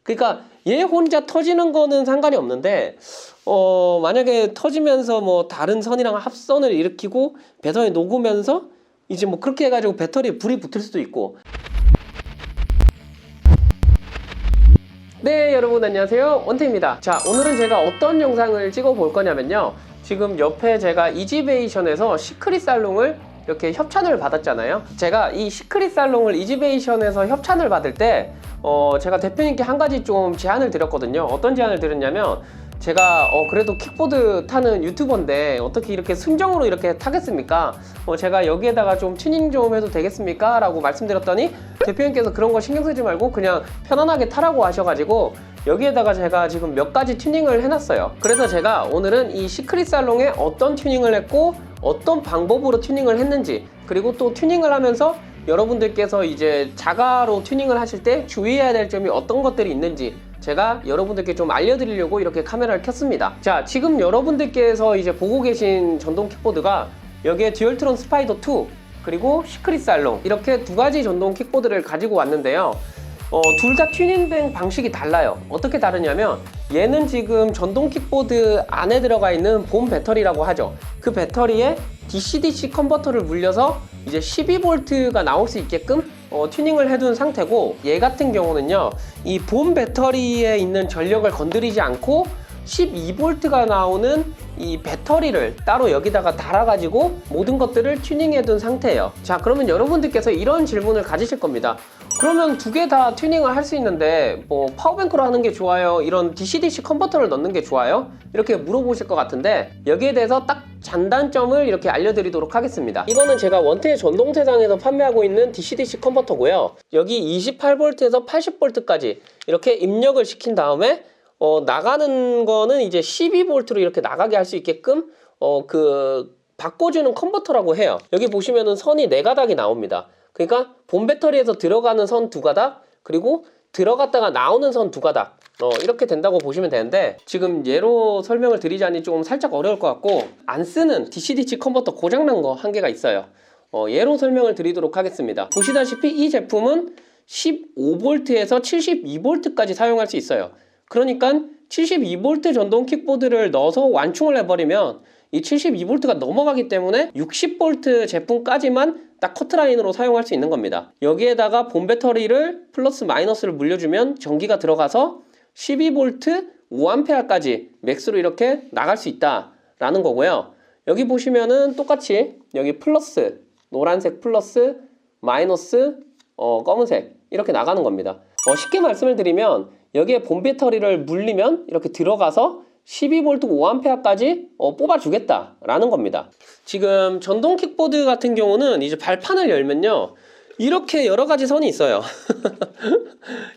그러니까 얘 혼자 터지는 거는 상관이 없는데 만약에 터지면서 뭐 다른 선이랑 합선을 일으키고 배선이 녹으면서 이제 뭐 그렇게 해가지고 배터리에 불이 붙을 수도 있고. 네, 여러분 안녕하세요, 원태입니다. 자, 오늘은 제가 어떤 영상을 찍어 볼 거냐면요, 지금 옆에 제가 이지베이션에서 시크릿 살롱을 이렇게 협찬을 받았잖아요. 제가 이 시크릿 살롱을 이지베이션에서 협찬을 받을 때 제가 대표님께 한 가지 좀 제안을 드렸거든요. 어떤 제안을 드렸냐면, 제가 그래도 킥보드 타는 유튜버인데 어떻게 이렇게 순정으로 이렇게 타겠습니까? 제가 여기에다가 좀 튜닝 좀 해도 되겠습니까? 라고 말씀드렸더니 대표님께서 그런 거 신경 쓰지 말고 그냥 편안하게 타라고 하셔가지고 여기에다가 제가 지금 몇 가지 튜닝을 해놨어요. 그래서 제가 오늘은 이 시크릿 살롱에 어떤 튜닝을 했고 어떤 방법으로 튜닝을 했는지, 그리고 또 튜닝을 하면서 여러분들께서 이제 자가로 튜닝을 하실 때 주의해야 될 점이 어떤 것들이 있는지 제가 여러분들께 좀 알려드리려고 이렇게 카메라를 켰습니다. 자, 지금 여러분들께서 이제 보고 계신 전동 킥보드가 여기에 듀얼트론 스파이더 2 그리고 시크릿 살롱, 이렇게 두 가지 전동 킥보드를 가지고 왔는데요. 둘 다 튜닝된 방식이 달라요. 어떻게 다르냐면, 얘는 지금 전동 킥보드 안에 들어가 있는 본 배터리라고 하죠. 그 배터리에 DC-DC 컨버터를 물려서 이제 12V가 나올 수 있게끔 튜닝을 해둔 상태고, 얘 같은 경우는요, 이 본 배터리에 있는 전력을 건드리지 않고 12V가 나오는 이 배터리를 따로 여기다가 달아가지고 모든 것들을 튜닝해둔 상태예요. 자, 그러면 여러분들께서 이런 질문을 가지실 겁니다. 그러면 두 개 다 튜닝을 할 수 있는데 뭐 파워뱅크로 하는 게 좋아요? 이런 DC-DC 컨버터를 넣는 게 좋아요? 이렇게 물어보실 것 같은데, 여기에 대해서 딱 장단점을 이렇게 알려드리도록 하겠습니다. 이거는 제가 원태 전동세상에서 판매하고 있는 DC-DC 컨버터고요. 여기 28V에서 80V까지 이렇게 입력을 시킨 다음에 나가는 거는 이제 12V로 이렇게 나가게 할 수 있게끔 바꿔주는 컨버터라고 해요. 여기 보시면은 선이 4가닥이 나옵니다. 그러니까 본 배터리에서 들어가는 선 2가닥, 그리고 들어갔다가 나오는 선 2가닥, 이렇게 된다고 보시면 되는데, 지금 얘로 설명을 드리자니 좀 살짝 어려울 것 같고, 안 쓰는 DC-DC 컨버터 고장난 거 한 개가 있어요. 얘로 설명을 드리도록 하겠습니다. 보시다시피 이 제품은 15V에서 72V까지 사용할 수 있어요. 그러니까 72V 전동 킥보드를 넣어서 완충을 해버리면 이 72V가 넘어가기 때문에 60V 제품까지만 딱 커트라인으로 사용할 수 있는 겁니다. 여기에다가 본 배터리를 플러스 마이너스를 물려주면 전기가 들어가서 12V 5A까지 맥스로 이렇게 나갈 수 있다라는 거고요. 여기 보시면은 똑같이 여기 플러스, 노란색 플러스, 마이너스, 검은색 이렇게 나가는 겁니다. 쉽게 말씀을 드리면, 여기에 본 배터리를 물리면 이렇게 들어가서 12V 5A까지 뽑아주겠다라는 겁니다. 지금 전동 킥보드 같은 경우는 이제 발판을 열면요, 이렇게 여러 가지 선이 있어요.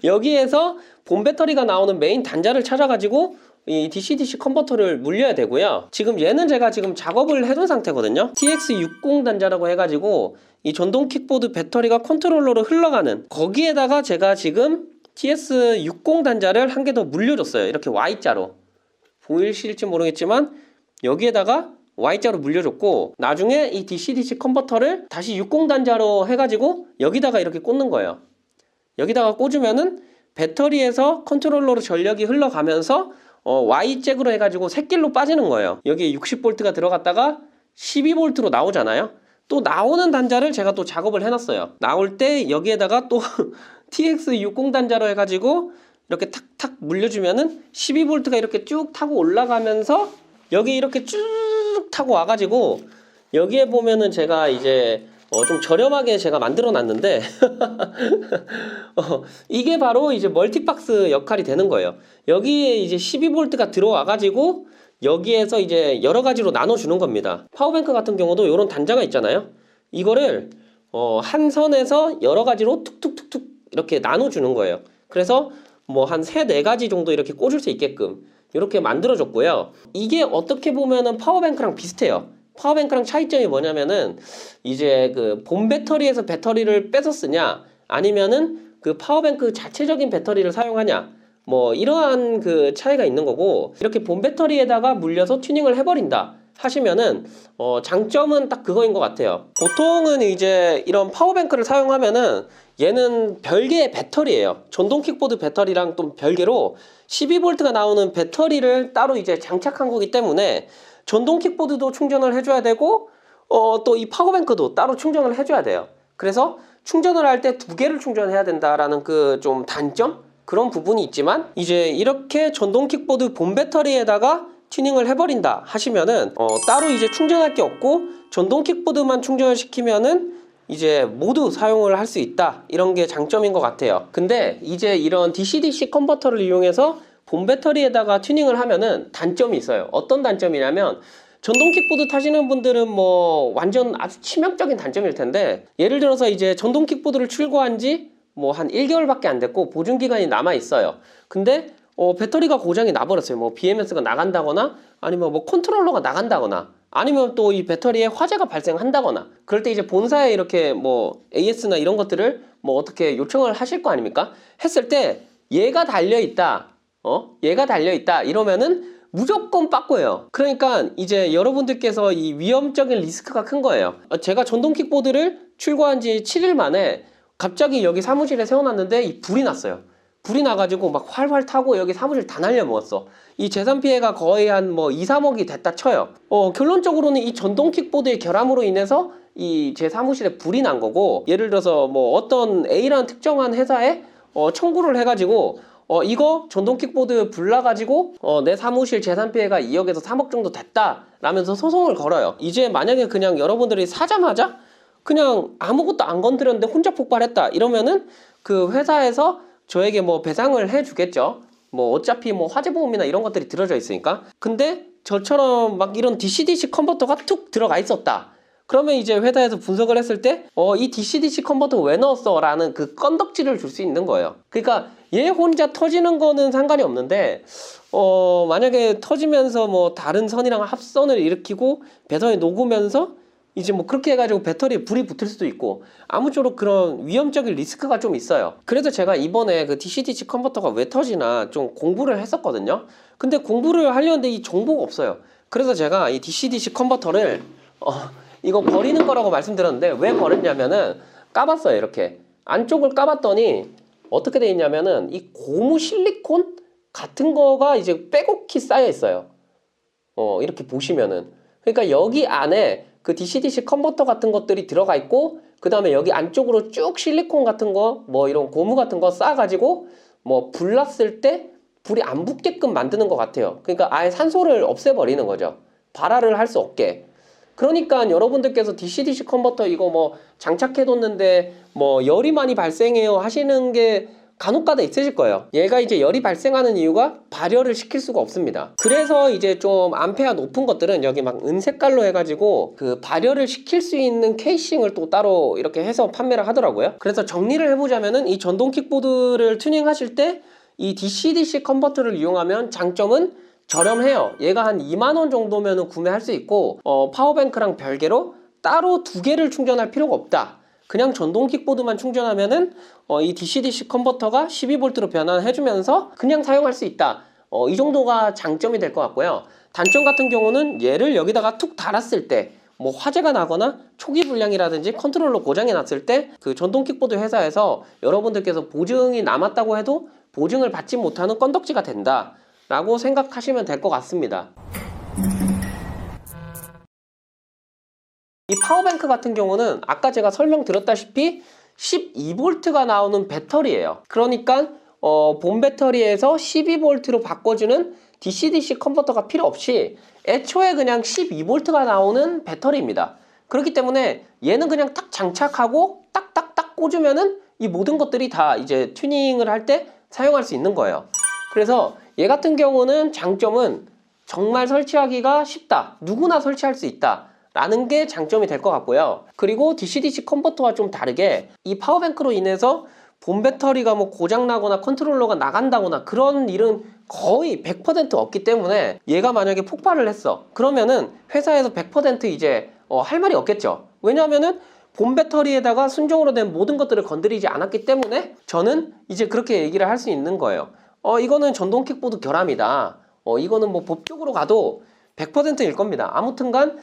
여기에서 본 배터리가 나오는 메인 단자를 찾아가지고 이 DC-DC 컨버터를 물려야 되고요. 지금 얘는 제가 지금 작업을 해둔 상태거든요. TX60 단자라고 해가지고 이 전동 킥보드 배터리가 컨트롤러로 흘러가는, 거기에다가 제가 지금 TS60 단자를 한 개 더 물려줬어요. 이렇게 Y자로. 보이실지 모르겠지만 여기에다가 Y자로 물려줬고, 나중에 이 DC-DC 컨버터를 다시 60 단자로 해가지고 여기다가 이렇게 꽂는 거예요. 여기다가 꽂으면은 배터리에서 컨트롤러로 전력이 흘러가면서 Y잭으로 해가지고 샛길로 빠지는 거예요. 여기에 60V가 들어갔다가 12V로 나오잖아요. 또 나오는 단자를 제가 또 작업을 해놨어요. 나올 때 여기에다가 또 TX60 단자로 해가지고 이렇게 탁탁 물려주면은 12V가 이렇게 쭉 타고 올라가면서 여기 이렇게 쭉 타고 와가지고, 여기에 보면은 제가 이제 좀 저렴하게 제가 만들어 놨는데 이게 바로 이제 멀티박스 역할이 되는 거예요. 여기에 이제 12V가 들어와가지고 여기에서 이제 여러 가지로 나눠주는 겁니다. 파워뱅크 같은 경우도 이런 단자가 있잖아요. 이거를 한 선에서 여러 가지로 툭툭툭툭 이렇게 나눠주는 거예요. 그래서 뭐 한 3-4가지 정도 이렇게 꽂을 수 있게끔 이렇게 만들어줬고요. 이게 어떻게 보면은 파워뱅크랑 비슷해요. 파워뱅크랑 차이점이 뭐냐면은, 이제 그 본 배터리에서 배터리를 빼서 쓰냐, 아니면은 그 파워뱅크 자체적인 배터리를 사용하냐, 뭐 이러한 그 차이가 있는 거고, 이렇게 본 배터리에다가 물려서 튜닝을 해버린다 하시면은 장점은 딱 그거인 것 같아요. 보통은 이제 이런 파워뱅크를 사용하면은 얘는 별개의 배터리예요. 전동 킥보드 배터리랑 또 별개로 12V가 나오는 배터리를 따로 이제 장착한 거기 때문에 전동 킥보드도 충전을 해줘야 되고 또 이 파워뱅크도 따로 충전을 해줘야 돼요. 그래서 충전을 할 때 두 개를 충전해야 된다라는 그 좀 단점? 그런 부분이 있지만 이제 이렇게 전동 킥보드 본 배터리에다가 튜닝을 해버린다 하시면은 따로 이제 충전할 게 없고 전동 킥보드만 충전을 시키면은 이제 모두 사용을 할 수 있다, 이런 게 장점인 것 같아요. 근데 이제 이런 DC-DC 컨버터를 이용해서 본 배터리에다가 튜닝을 하면은 단점이 있어요. 어떤 단점이냐면 전동 킥보드 타시는 분들은 뭐 완전 아주 치명적인 단점일 텐데, 예를 들어서 이제 전동 킥보드를 출고한 지 뭐 한 1개월밖에 안 됐고 보증기간이 남아 있어요. 근데 배터리가 고장이 나버렸어요. 뭐 BMS가 나간다거나 아니면 뭐 컨트롤러가 나간다거나 아니면 또 이 배터리에 화재가 발생한다거나, 그럴 때 이제 본사에 이렇게 뭐 AS나 이런 것들을 뭐 어떻게 요청을 하실 거 아닙니까? 했을 때 얘가 달려있다, 얘가 달려있다 이러면은 무조건 빠꾸예요. 그러니까 이제 여러분들께서 이 위험적인 리스크가 큰 거예요. 제가 전동 킥보드를 출고한 지 7일 만에 갑자기 여기 사무실에 세워놨는데 이 불이 났어요. 불이 나가지고 막 활활 타고 여기 사무실 다 날려먹었어. 이 재산 피해가 거의 한 뭐 2, 3억이 됐다 쳐요. 결론적으로는 이 전동 킥보드의 결함으로 인해서 이 제 사무실에 불이 난 거고, 예를 들어서 뭐 어떤 A라는 특정한 회사에 청구를 해가지고 이거 전동 킥보드 불 나가지고 내 사무실 재산 피해가 2억에서 3억 정도 됐다 라면서 소송을 걸어요. 이제 만약에 그냥 여러분들이 사자마자 그냥 아무것도 안 건드렸는데 혼자 폭발했다 이러면은 그 회사에서 저에게 뭐 배상을 해주겠죠. 뭐 어차피 뭐 화재보험이나 이런 것들이 들어져 있으니까. 근데 저처럼 막 이런 DC-DC 컨버터가 툭 들어가 있었다, 그러면 이제 회사에서 분석을 했을 때 이 DC-DC 컨버터 왜 넣었어? 라는 그 건덕지를 줄 수 있는 거예요. 그러니까 얘 혼자 터지는 거는 상관이 없는데 만약에 터지면서 뭐 다른 선이랑 합선을 일으키고 배선이 녹으면서 이제 뭐 그렇게 해가지고 배터리에 불이 붙을 수도 있고 아무쪼록 그런 위험적인 리스크가 좀 있어요. 그래서 제가 이번에 그 DC-DC 컨버터가 왜 터지나 좀 공부를 했었거든요. 근데 공부를 하려는데 이 정보가 없어요. 그래서 제가 이 DC-DC 컨버터를 이거 버리는 거라고 말씀드렸는데, 왜 버렸냐면은 까봤어요. 이렇게 안쪽을 까봤더니 어떻게 돼 있냐면은 이 고무 실리콘 같은 거가 이제 빼곡히 쌓여 있어요. 이렇게 보시면은, 그러니까 여기 안에 그 DC-DC 컨버터 같은 것들이 들어가 있고, 그 다음에 여기 안쪽으로 쭉 실리콘 같은 거, 뭐 이런 고무 같은 거 쌓아가지고 뭐 불 났을 때 불이 안 붙게끔 만드는 것 같아요. 그러니까 아예 산소를 없애버리는 거죠. 발화를 할 수 없게. 그러니까 여러분들께서 DC-DC 컨버터 이거 뭐 장착해뒀는데 뭐 열이 많이 발생해요 하시는 게 간혹가다 있으실 거예요. 얘가 이제 열이 발생하는 이유가 발열을 시킬 수가 없습니다. 그래서 이제 좀 암페어 높은 것들은 여기 막 은색깔로 해가지고 그 발열을 시킬 수 있는 케이싱을 또 따로 이렇게 해서 판매를 하더라고요. 그래서 정리를 해보자면은 이 전동 킥보드를 튜닝하실 때 이 DC-DC 컨버터를 이용하면 장점은 저렴해요. 얘가 한 2만원 정도면 구매할 수 있고 파워뱅크랑 별개로 따로 두 개를 충전할 필요가 없다. 그냥 전동 킥보드만 충전하면은 이 DC-DC 컨버터가 12V로 변환해주면서 그냥 사용할 수 있다. 이 정도가 장점이 될 것 같고요. 단점 같은 경우는 얘를 여기다가 툭 달았을 때 뭐 화재가 나거나 초기 불량이라든지 컨트롤러 고장이 났을 때 그 전동 킥보드 회사에서 여러분들께서 보증이 남았다고 해도 보증을 받지 못하는 건덕지가 된다 라고 생각하시면 될 것 같습니다. 이 파워뱅크 같은 경우는 아까 제가 설명드렸다시피 12V가 나오는 배터리예요. 그러니까 본 배터리에서 12V로 바꿔주는 DC-DC 컨버터가 필요 없이 애초에 그냥 12V가 나오는 배터리입니다. 그렇기 때문에 얘는 그냥 딱 장착하고 딱딱딱 꽂으면은 이 모든 것들이 다 이제 튜닝을 할 때 사용할 수 있는 거예요. 그래서 얘 같은 경우는 장점은 정말 설치하기가 쉽다. 누구나 설치할 수 있다 라는 게 장점이 될 것 같고요. 그리고 DC-DC 컨버터와 좀 다르게 이 파워뱅크로 인해서 본 배터리가 뭐 고장나거나 컨트롤러가 나간다거나 그런 일은 거의 100% 없기 때문에 얘가 만약에 폭발을 했어. 그러면은 회사에서 100% 이제 할 말이 없겠죠. 왜냐하면은 본 배터리에다가 순정으로 된 모든 것들을 건드리지 않았기 때문에 저는 이제 그렇게 얘기를 할 수 있는 거예요. 이거는 전동 킥보드 결함이다. 이거는 뭐 법적으로 가도 100%일 겁니다. 아무튼간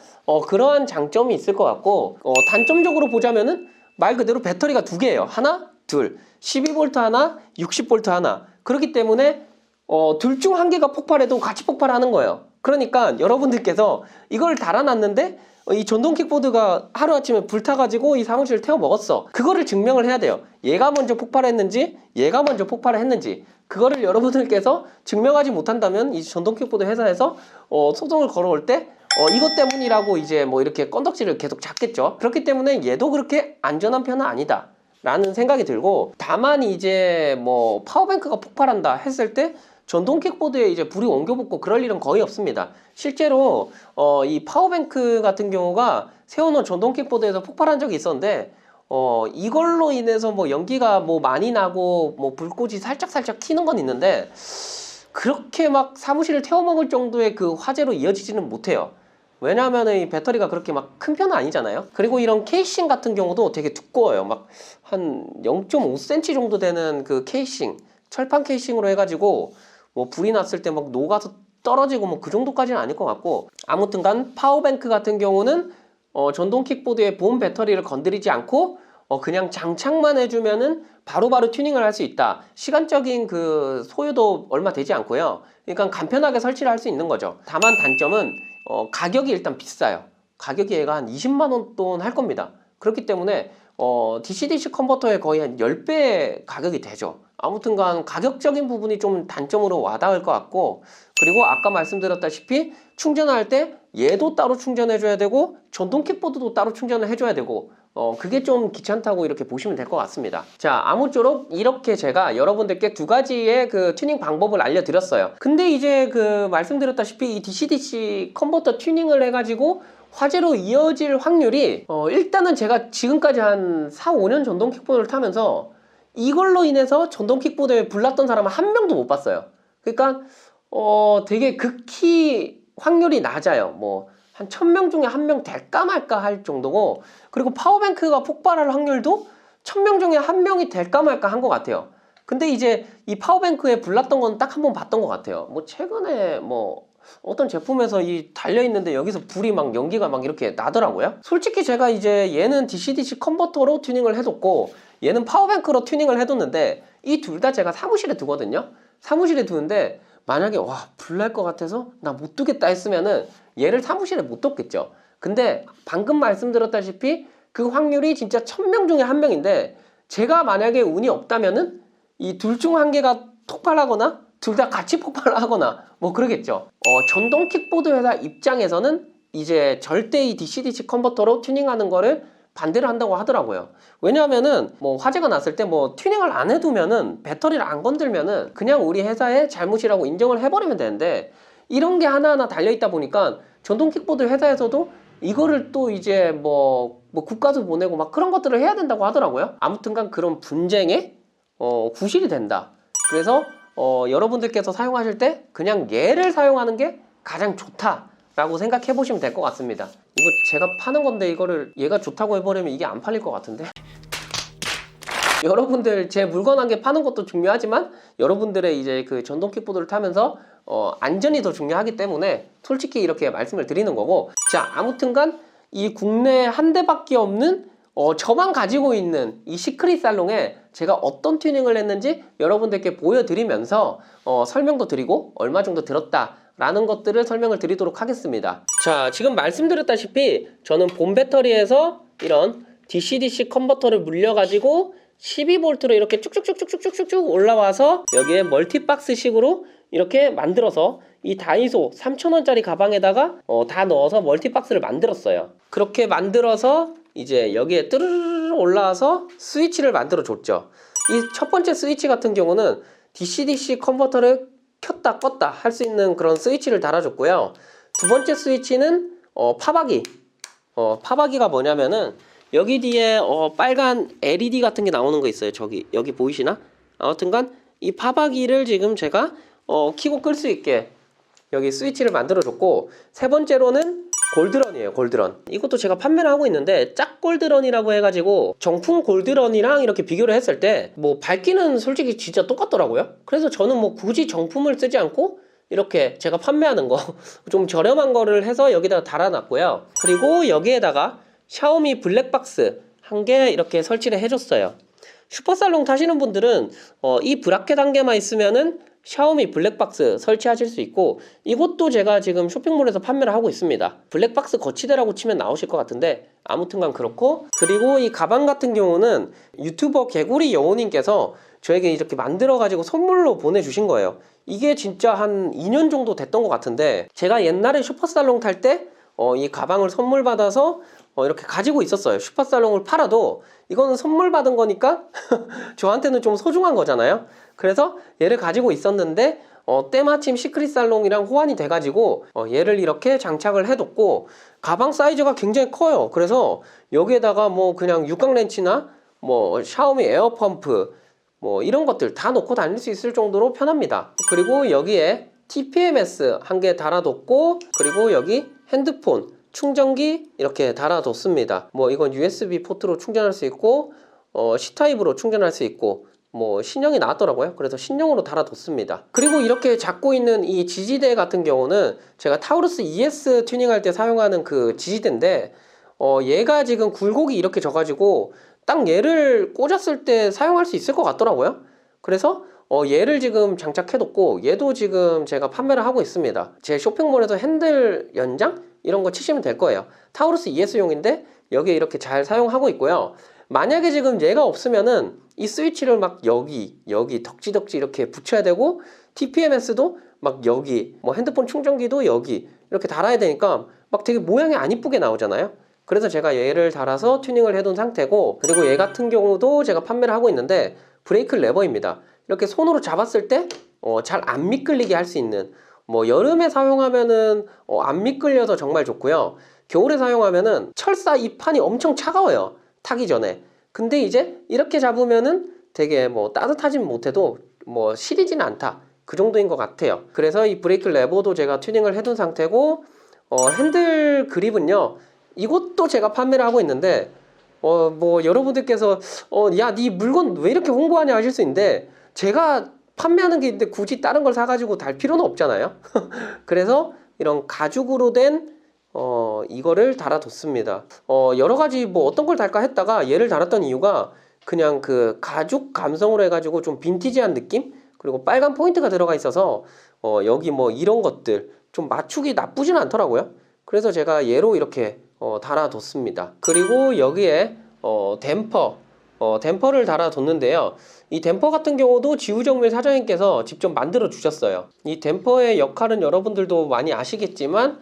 그러한 장점이 있을 것 같고, 단점적으로 보자면은 말 그대로 배터리가 두 개예요. 하나, 둘. 12V 하나, 60V 하나. 그렇기 때문에 둘 중 한 개가 폭발해도 같이 폭발하는 거예요. 그러니까 여러분들께서 이걸 달아놨는데 이 전동 킥보드가 하루아침에 불타가지고 이 사무실을 태워 먹었어. 그거를 증명을 해야 돼요. 얘가 먼저 폭발했는지 얘가 먼저 폭발을 했는지. 그거를 여러분들께서 증명하지 못한다면 이 전동 킥보드 회사에서 소송을 걸어올 때 이것 때문이라고 이제 뭐 이렇게 건덕지를 계속 잡겠죠. 그렇기 때문에 얘도 그렇게 안전한 편은 아니다 라는 생각이 들고, 다만 이제 뭐 파워뱅크가 폭발한다 했을 때 전동 킥보드에 이제 불이 옮겨붙고 그럴 일은 거의 없습니다. 실제로 이 파워뱅크 같은 경우가 세워놓은 전동 킥보드에서 폭발한 적이 있었는데 이걸로 인해서 뭐 연기가 뭐 많이 나고 뭐 불꽃이 살짝 튀는 건 있는데 그렇게 막 사무실을 태워먹을 정도의 그 화재로 이어지지는 못해요. 왜냐하면 이 배터리가 그렇게 막 큰 편은 아니잖아요. 그리고 이런 케이싱 같은 경우도 되게 두꺼워요. 막 한 0.5cm 정도 되는 그 케이싱, 철판 케이싱으로 해가지고 뭐 불이 났을 때 막 녹아서 떨어지고 뭐 그 정도까지는 아닐 것 같고, 아무튼간 파워뱅크 같은 경우는 전동 킥보드의 본 배터리를 건드리지 않고 그냥 장착만 해주면은 바로바로 튜닝을 할 수 있다. 시간적인 그 소요도 얼마 되지 않고요. 그러니까 간편하게 설치를 할 수 있는 거죠. 다만 단점은 가격이 일단 비싸요. 가격이 얘가 한 20만 원 돈 할 겁니다. 그렇기 때문에 DC-DC 컨버터의 거의 한 10배 가격이 되죠. 아무튼간 가격적인 부분이 좀 단점으로 와닿을 것 같고, 그리고 아까 말씀드렸다시피 충전할 때 얘도 따로 충전해 줘야 되고 전동 킥보드도 따로 충전을 해줘야 되고 그게 좀 귀찮다고 이렇게 보시면 될 것 같습니다. 자, 아무쪼록 이렇게 제가 여러분들께 두 가지의 그 튜닝 방법을 알려드렸어요. 근데 이제 그 말씀드렸다시피 이 DC-DC 컨버터 튜닝을 해가지고 화재로 이어질 확률이 일단은 제가 지금까지 한 4, 5년 전동 킥보드를 타면서 이걸로 인해서 전동 킥보드에 불났던 사람은 한 명도 못 봤어요. 그러니까 되게 극히 확률이 낮아요. 뭐 한 1000명 중에 한 명 될까 말까 할 정도고, 그리고 파워뱅크가 폭발할 확률도 1000명 중에 한 명이 될까 말까 한 것 같아요. 근데 이제 이 파워뱅크에 불났던 건 딱 한 번 봤던 것 같아요. 뭐 최근에 뭐 어떤 제품에서 이 달려있는데 여기서 불이 막 연기가 막 이렇게 나더라고요. 솔직히 제가 이제 얘는 DC-DC 컨버터로 튜닝을 해뒀고 얘는 파워뱅크로 튜닝을 해뒀는데 이 둘 다 제가 사무실에 두거든요. 사무실에 두는데 만약에 와 불날 것 같아서 나 못 두겠다 했으면은 얘를 사무실에 못 뒀겠죠. 근데 방금 말씀드렸다시피 그 확률이 진짜 1000명 중에 한 명인데 제가 만약에 운이 없다면은 이 둘 중 한 개가 폭발하거나 둘 다 같이 폭발하거나 뭐 그러겠죠. 전동 킥보드 회사 입장에서는 이제 절대 이 DC-DC 컨버터로 튜닝하는 거를 반대를 한다고 하더라고요. 왜냐하면은 뭐 화재가 났을 때 뭐 튜닝을 안 해두면은 배터리를 안 건들면은 그냥 우리 회사의 잘못이라고 인정을 해버리면 되는데, 이런 게 하나하나 달려있다 보니까 전동 킥보드 회사에서도 이거를 또 이제 뭐 국가수 보내고 막 그런 것들을 해야 된다고 하더라고요. 아무튼간 그런 분쟁에 구실이 된다. 그래서 여러분들께서 사용하실 때 그냥 얘를 사용하는 게 가장 좋다라고 생각해 보시면 될 것 같습니다. 이거 제가 파는 건데 이거를 얘가 좋다고 해버리면 이게 안 팔릴 것 같은데. 여러분들 제 물건 한 개 파는 것도 중요하지만 여러분들의 이제 그 전동 킥보드를 타면서 안전이 더 중요하기 때문에 솔직히 이렇게 말씀을 드리는 거고, 자 아무튼간 이 국내에 한 대밖에 없는 저만 가지고 있는 이 시크릿 살롱에 제가 어떤 튜닝을 했는지 여러분들께 보여드리면서 설명도 드리고 얼마 정도 들었다 라는 것들을 설명을 드리도록 하겠습니다. 자, 지금 말씀드렸다시피 저는 본 배터리에서 이런 DC-DC 컨버터를 물려가지고 12V로 이렇게 쭉쭉쭉쭉쭉쭉 올라와서 여기에 멀티박스 식으로 이렇게 만들어서 이 다이소 3,000원짜리 가방에다가 다 넣어서 멀티박스를 만들었어요. 그렇게 만들어서 이제 여기에 뜨르르 올라와서 스위치를 만들어 줬죠. 이 첫 번째 스위치 같은 경우는 DC-DC 컨버터를 켰다 껐다 할 수 있는 그런 스위치를 달아줬고요. 두 번째 스위치는 파박이. 파박이가 뭐냐면은 여기 뒤에 빨간 LED 같은 게 나오는 거 있어요. 여기 보이시나? 아무튼간 이 파박이를 지금 제가 켜고 끌 수 있게 여기 스위치를 만들어 줬고, 세 번째로는 골드런이에요. 골드런. 이것도 제가 판매를 하고 있는데 짝 골드런이라고 해가지고 정품 골드런이랑 이렇게 비교를 했을 때 뭐 밝기는 솔직히 진짜 똑같더라고요. 그래서 저는 뭐 굳이 정품을 쓰지 않고 이렇게 제가 판매하는 거 좀 저렴한 거를 해서 여기다가 달아놨고요. 그리고 여기에다가 샤오미 블랙박스 한 개 이렇게 설치를 해줬어요. 슈퍼살롱 타시는 분들은 이 브라켓 한 개만 있으면은 샤오미 블랙박스 설치하실 수 있고, 이것도 제가 지금 쇼핑몰에서 판매를 하고 있습니다. 블랙박스 거치대라고 치면 나오실 것 같은데 아무튼간 그렇고, 그리고 이 가방 같은 경우는 유튜버 개구리 여우님께서 저에게 이렇게 만들어 가지고 선물로 보내주신 거예요. 이게 진짜 한 2년 정도 됐던 것 같은데, 제가 옛날에 슈퍼살롱 탈 때 이 가방을 선물 받아서 이렇게 가지고 있었어요. 슈퍼살롱을 팔아도 이거는 선물 받은 거니까 저한테는 좀 소중한 거잖아요. 그래서 얘를 가지고 있었는데 때마침 시크릿살롱이랑 호환이 돼가지고 얘를 이렇게 장착을 해뒀고, 가방 사이즈가 굉장히 커요. 그래서 여기에다가 뭐 그냥 육각렌치나 뭐 샤오미 에어펌프 뭐 이런 것들 다 놓고 다닐 수 있을 정도로 편합니다. 그리고 여기에 TPMS 한 개 달아뒀고, 그리고 여기 핸드폰 충전기 이렇게 달아뒀습니다. 뭐 이건 USB 포트로 충전할 수 있고 C타입으로 충전할 수 있고, 뭐 신형이 나왔더라고요. 그래서 신형으로 달아뒀습니다. 그리고 이렇게 잡고 있는 이 지지대 같은 경우는 제가 타우루스 ES 튜닝할 때 사용하는 그 지지대인데 얘가 지금 굴곡이 이렇게 져가지고 딱 얘를 꽂았을 때 사용할 수 있을 것 같더라고요. 그래서 얘를 지금 장착해뒀고, 얘도 지금 제가 판매를 하고 있습니다. 제 쇼핑몰에서 핸들 연장 이런 거 치시면 될 거예요. 타우루스 ES용인데 여기에 이렇게 잘 사용하고 있고요. 만약에 지금 얘가 없으면은 이 스위치를 막 여기 덕지덕지 이렇게 붙여야 되고, TPMS도 막 여기, 뭐 핸드폰 충전기도 여기 이렇게 달아야 되니까 막 되게 모양이 안 이쁘게 나오잖아요. 그래서 제가 얘를 달아서 튜닝을 해둔 상태고, 그리고 얘 같은 경우도 제가 판매를 하고 있는데 브레이크 레버입니다. 이렇게 손으로 잡았을 때 잘 안 미끌리게 할 수 있는, 뭐 여름에 사용하면은 안 미끌려서 정말 좋고요. 겨울에 사용하면은 철사 이 판이 엄청 차가워요, 타기 전에. 근데 이제 이렇게 잡으면은 되게 뭐 따뜻하진 못해도 뭐 시리지는 않다, 그 정도인 것 같아요. 그래서 이 브레이크 레버도 제가 튜닝을 해둔 상태고, 핸들 그립은요, 이것도 제가 판매를 하고 있는데 뭐 여러분들께서 야, 네 물건 왜 이렇게 홍보하냐 하실 수 있는데, 제가 판매하는 게 있는데 굳이 다른 걸 사가지고 달 필요는 없잖아요. 그래서 이런 가죽으로 된 이거를 달아뒀습니다. 여러 가지 뭐 어떤 걸 달까 했다가 얘를 달았던 이유가 그냥 그 가죽 감성으로 해가지고 좀 빈티지한 느낌? 그리고 빨간 포인트가 들어가 있어서 여기 뭐 이런 것들 좀 맞추기 나쁘진 않더라고요. 그래서 제가 얘로 이렇게 달아뒀습니다. 그리고 여기에 댐퍼를 달아뒀는데요. 이 댐퍼 같은 경우도 지우정밀 사장님께서 직접 만들어 주셨어요. 이 댐퍼의 역할은 여러분들도 많이 아시겠지만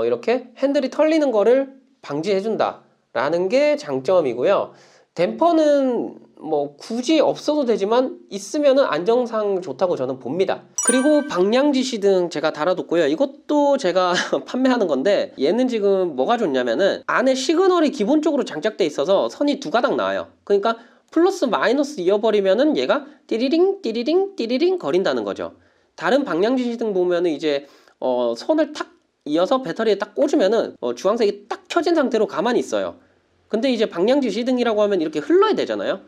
이렇게 핸들이 털리는 거를 방지해 준다 라는 게 장점이고요. 댐퍼는 뭐 굳이 없어도 되지만 있으면은 안정상 좋다고 저는 봅니다. 그리고 방향 지시등 제가 달아뒀고요. 이것도 제가 판매하는 건데, 얘는 지금 뭐가 좋냐면은 안에 시그널이 기본적으로 장착돼 있어서 선이 두 가닥 나와요. 그러니까 플러스 마이너스 이어버리면은 얘가 띠리링 띠리링 띠리링 거린다는 거죠. 다른 방향 지시등 보면은 이제 선을 탁 이어서 배터리에 딱 꽂으면은 주황색이 딱 켜진 상태로 가만히 있어요. 근데 이제 방향 지시등이라고 하면 이렇게 흘러야 되잖아요.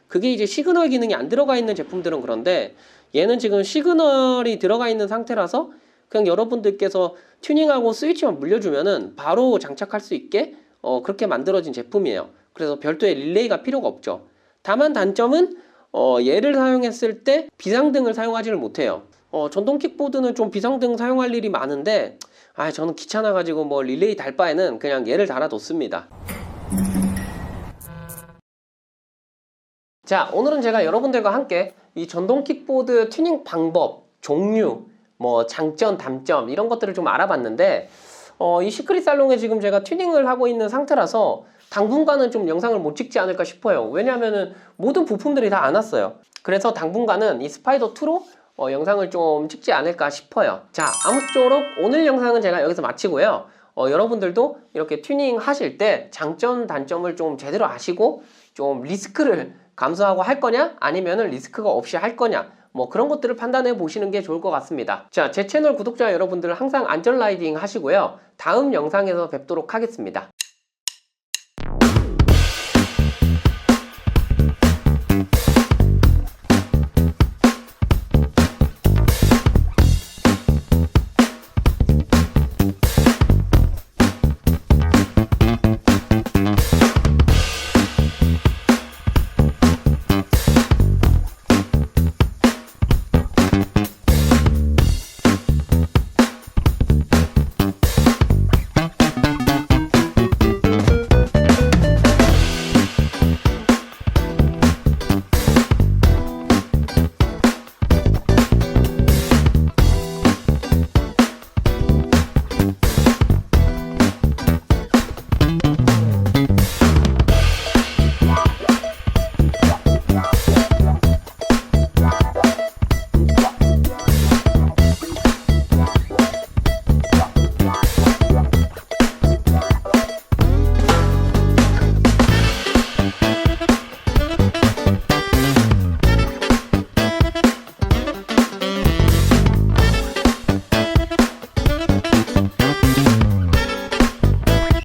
그게 이제 시그널 기능이 안 들어가 있는 제품들은 그런데, 얘는 지금 시그널이 들어가 있는 상태라서 그냥 여러분들께서 튜닝하고 스위치만 물려주면은 바로 장착할 수 있게 그렇게 만들어진 제품이에요. 그래서 별도의 릴레이가 필요가 없죠. 다만 단점은 얘를 사용했을 때 비상등을 사용하지를 못해요. 전동 킥보드는 좀 비상등 사용할 일이 많은데 저는 귀찮아가지고 뭐 릴레이 달 바에는 그냥 얘를 달아뒀습니다. 자, 오늘은 제가 여러분들과 함께 이 전동 킥보드 튜닝 방법, 종류, 뭐 장점, 단점 이런 것들을 좀 알아봤는데, 이 시크릿살롱에 지금 제가 튜닝을 하고 있는 상태라서 당분간은 좀 영상을 못 찍지 않을까 싶어요. 왜냐면은 모든 부품들이 다 안 왔어요. 그래서 당분간은 이 스파이더2로 영상을 좀 찍지 않을까 싶어요. 자, 아무쪼록 오늘 영상은 제가 여기서 마치고요. 여러분들도 이렇게 튜닝 하실 때 장점, 단점을 좀 제대로 아시고 좀 리스크를 감수하고 할 거냐, 아니면은 리스크가 없이 할 거냐, 뭐 그런 것들을 판단해 보시는 게 좋을 것 같습니다. 자, 제 채널 구독자 여러분들 항상 안전 라이딩 하시고요. 다음 영상에서 뵙도록 하겠습니다.